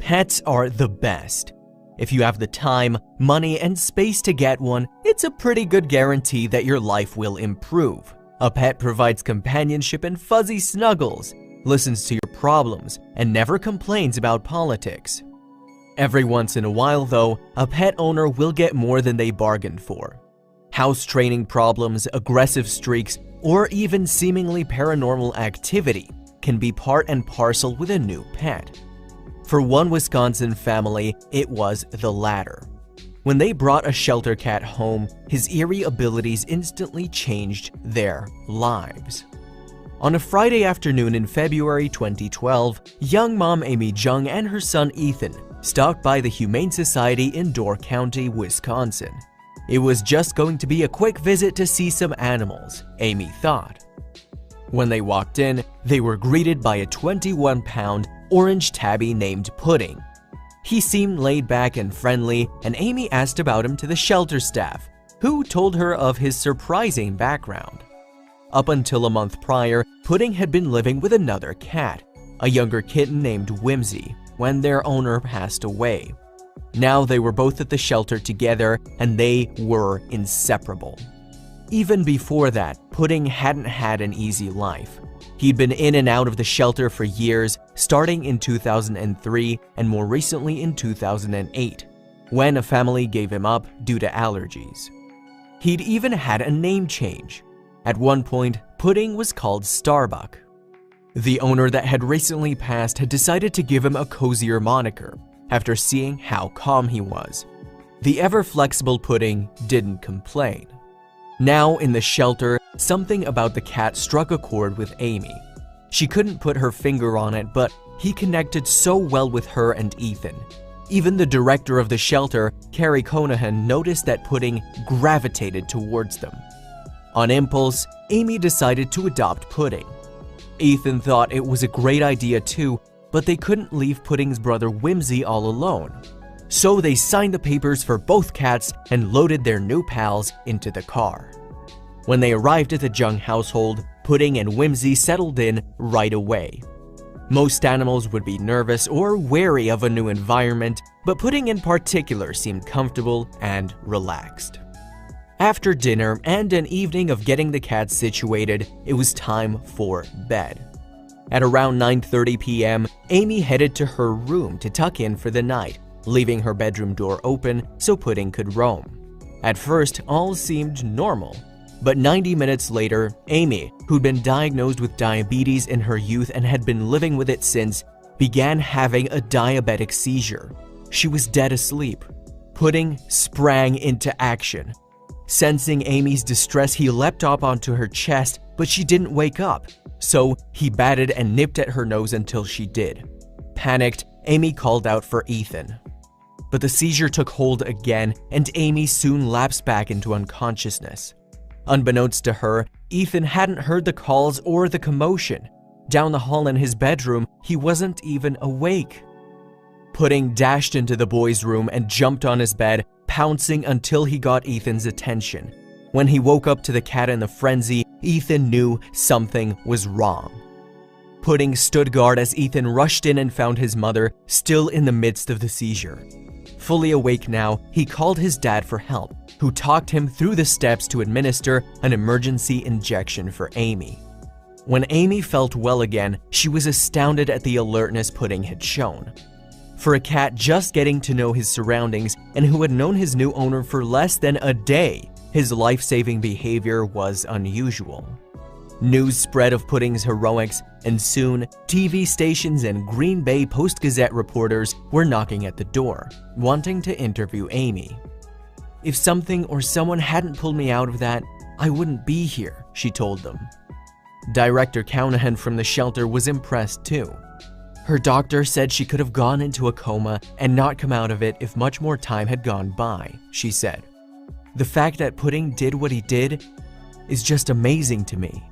Pets are the best. If you have the time, money, and space to get one, it's a pretty good guarantee that your life will improve. A pet provides companionship and fuzzy snuggles, listens to your problems, and never complains about politics. Every once in a while, though, a pet owner will get more than they bargained for. House training problems, aggressive streaks, or even seemingly paranormal activity can be part and parcel with a new pet. For one Wisconsin family, it was the latter. When they brought a shelter cat home, his eerie abilities instantly changed their lives. On a Friday afternoon in February 2012, young mom Amy Jung and her son Ethan stopped by the Humane Society in Door County, Wisconsin. It was just going to be a quick visit to see some animals, Amy thought. When they walked in, they were greeted by a 21-pound orange tabby named Pudding. He seemed laid back and friendly, and Amy asked about him to the shelter staff, who told her of his surprising background. Up until a month prior, Pudding had been living with another cat, a younger kitten named Whimsy, when their owner passed away. Now they were both at the shelter together, and they were inseparable. Even before that, Pudding hadn't had an easy life. He'd been in and out of the shelter for years, starting in 2003 and more recently in 2008, when a family gave him up due to allergies. He'd even had a name change. At one point, Pudding was called Starbuck. The owner that had recently passed had decided to give him a cozier moniker after seeing how calm he was. The ever-flexible Pudding didn't complain. Now in the shelter, something about the cat struck a chord with Amy. She couldn't put her finger on it, but he connected so well with her and Ethan. Even the director of the shelter, Carrie Conahan, noticed that Pudding gravitated towards them. On impulse, Amy decided to adopt Pudding. Ethan thought it was a great idea too, but they couldn't leave Pudding's brother Whimsy all alone. So they signed the papers for both cats and loaded their new pals into the car. When they arrived at the Jung household, Pudding and Whimsy settled in right away. Most animals would be nervous or wary of a new environment, but Pudding in particular seemed comfortable and relaxed. After dinner and an evening of getting the cats situated, it was time for bed. At around 9:30 p.m., Amy headed to her room to tuck in for the night, leaving her bedroom door open so Pudding could roam. At first, all seemed normal, but 90 minutes later, Amy, who'd been diagnosed with diabetes in her youth and had been living with it since, began having a diabetic seizure. She was dead asleep. Pudding sprang into action. Sensing Amy's distress, he leapt up onto her chest, but she didn't wake up, so he batted and nipped at her nose until she did. Panicked, Amy called out for Ethan. But the seizure took hold again, and Amy soon lapsed back into unconsciousness. Unbeknownst to her, Ethan hadn't heard the calls or the commotion. Down the hall in his bedroom, he wasn't even awake. Pudding dashed into the boy's room and jumped on his bed, pouncing until he got Ethan's attention. When he woke up to the cat in a frenzy, Ethan knew something was wrong. Pudding stood guard as Ethan rushed in and found his mother still in the midst of the seizure. Fully awake now, he called his dad for help, who talked him through the steps to administer an emergency injection for Amy. When Amy felt well again, she was astounded at the alertness Pudding had shown. For a cat just getting to know his surroundings and who had known his new owner for less than a day, his life-saving behavior was unusual. News spread of Pudding's heroics, and soon, TV stations and Green Bay Post-Gazette reporters were knocking at the door, wanting to interview Amy. "If something or someone hadn't pulled me out of that, I wouldn't be here," she told them. Director Conahan from the shelter was impressed too. Her doctor said she could have gone into a coma and not come out of it if much more time had gone by, she said. "The fact that Pudding did what he did is just amazing to me."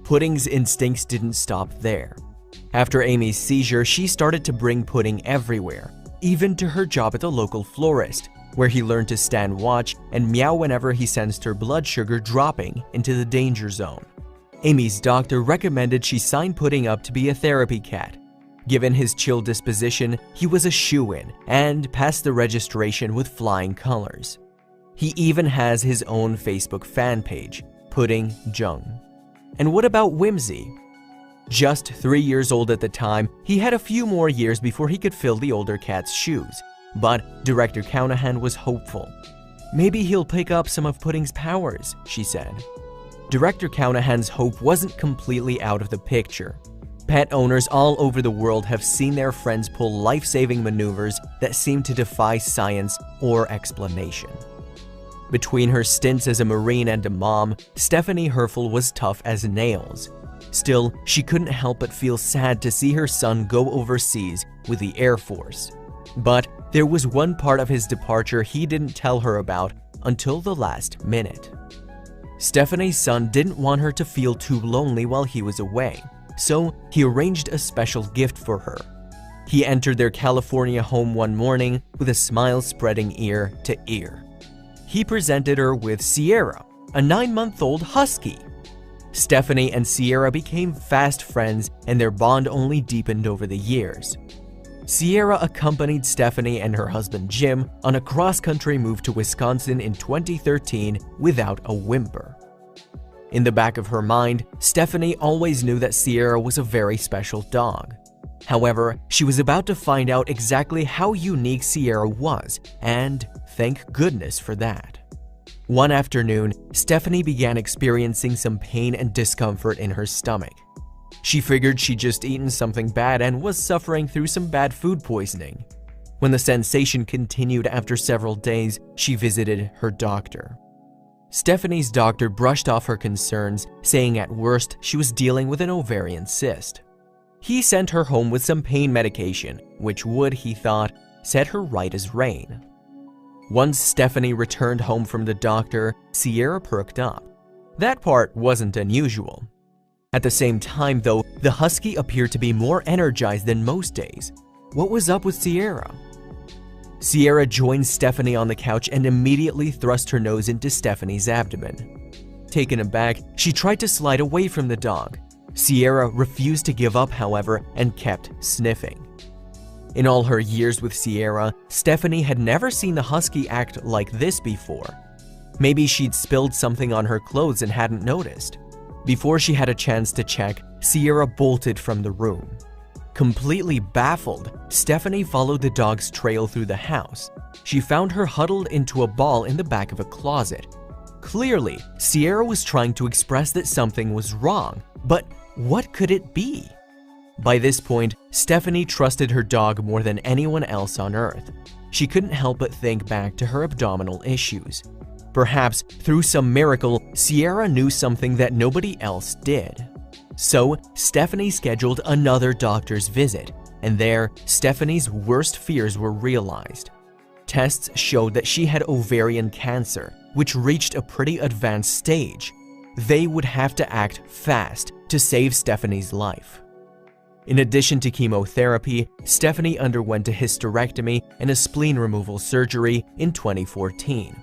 Pudding's instincts didn't stop there. After Amy's seizure, she started to bring Pudding everywhere, even to her job at the local florist, where he learned to stand watch and meow whenever he sensed her blood sugar dropping into the danger zone. Amy's doctor recommended she sign Pudding up to be a therapy cat. Given his chill disposition, he was a shoo-in and passed the registration with flying colors. He even has his own Facebook fan page, Pudding Jung. And what about Whimsy? Just 3 years old at the time, he had a few more years before he could fill the older cat's shoes. But director Callahan was hopeful. "Maybe he'll pick up some of Pudding's powers," she said. Director Callahan's hope wasn't completely out of the picture. Pet owners all over the world have seen their friends pull life-saving maneuvers that seem to defy science or explanation. Between her stints as a Marine and a mom, Stephanie Herfel was tough as nails. Still, she couldn't help but feel sad to see her son go overseas with the Air Force. But there was one part of his departure he didn't tell her about until the last minute. Stephanie's son didn't want her to feel too lonely while he was away, so he arranged a special gift for her. He entered their California home one morning with a smile spreading ear to ear. He presented her with Sierra, a 9-month-old husky. Stephanie and Sierra became fast friends, and their bond only deepened over the years. Sierra accompanied Stephanie and her husband Jim on a cross-country move to Wisconsin in 2013 without a whimper. In the back of her mind, Stephanie always knew that Sierra was a very special dog. However, she was about to find out exactly how unique Sierra was, and thank goodness for that. One afternoon, Stephanie began experiencing some pain and discomfort in her stomach. She figured she'd just eaten something bad and was suffering through some bad food poisoning. When the sensation continued after several days, she visited her doctor. Stephanie's doctor brushed off her concerns, saying at worst she was dealing with an ovarian cyst. He sent her home with some pain medication, which would, he thought, set her right as rain. Once Stephanie returned home from the doctor, Sierra perked up. That part wasn't unusual. At the same time, though, the husky appeared to be more energized than most days. What was up with Sierra? Sierra joined Stephanie on the couch and immediately thrust her nose into Stephanie's abdomen. Taken aback, she tried to slide away from the dog. Sierra refused to give up, however, and kept sniffing. In all her years with Sierra, Stephanie had never seen the husky act like this before. Maybe she'd spilled something on her clothes and hadn't noticed. Before she had a chance to check, Sierra bolted from the room. Completely baffled, Stephanie followed the dog's trail through the house. She found her huddled into a ball in the back of a closet. Clearly, Sierra was trying to express that something was wrong, but what could it be? By this point, Stephanie trusted her dog more than anyone else on earth. She couldn't help but think back to her abdominal issues. Perhaps through some miracle, Sierra knew something that nobody else did. So, Stephanie scheduled another doctor's visit, and there, Stephanie's worst fears were realized. Tests showed that she had ovarian cancer, which reached a pretty advanced stage. They would have to act fast to save Stephanie's life. In addition to chemotherapy, Stephanie underwent a hysterectomy and a spleen removal surgery in 2014.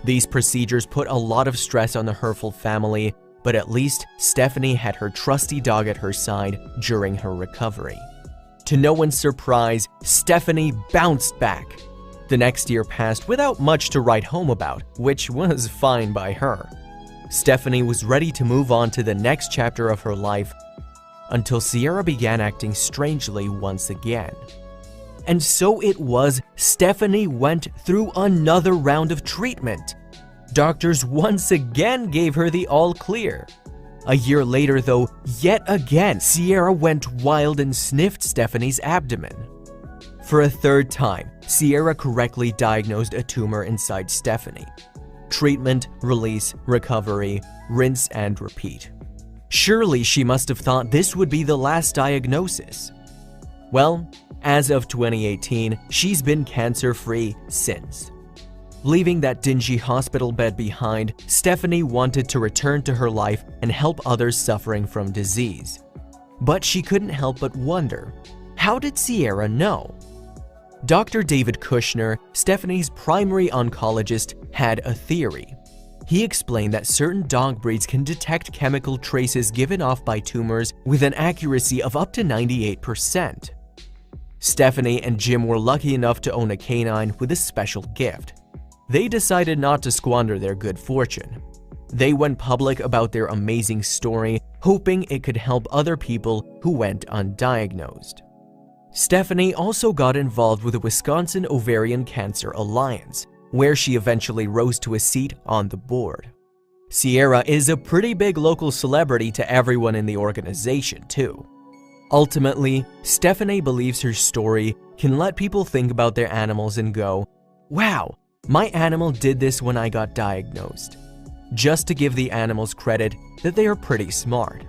These procedures put a lot of stress on the Herfel family, but at least Stephanie had her trusty dog at her side during her recovery. To no one's surprise, Stephanie bounced back. The next year passed without much to write home about, which was fine by her. Stephanie was ready to move on to the next chapter of her life until Sierra began acting strangely once again. And so it was, Stephanie went through another round of treatment. Doctors once again gave her the all clear. A year later, though, yet again, Sierra went wild and sniffed Stephanie's abdomen. For a third time, Sierra correctly diagnosed a tumor inside Stephanie. Treatment, release, recovery, rinse and repeat. Surely she must have thought this would be the last diagnosis. Well, as of 2018, she's been cancer-free since. Leaving that dingy hospital bed behind, Stephanie wanted to return to her life and help others suffering from disease. But she couldn't help but wonder, how did Sierra know? Dr. David Kushner, Stephanie's primary oncologist, had a theory. He explained that certain dog breeds can detect chemical traces given off by tumors with an accuracy of up to 98%. Stephanie and Jim were lucky enough to own a canine with a special gift. They decided not to squander their good fortune. They went public about their amazing story, hoping it could help other people who went undiagnosed. Stephanie also got involved with the Wisconsin Ovarian Cancer Alliance, where she eventually rose to a seat on the board. Sierra is a pretty big local celebrity to everyone in the organization, too. Ultimately, Stephanie believes her story can let people think about their animals and go, "Wow, my animal did this when I got diagnosed," just to give the animals credit that they are pretty smart.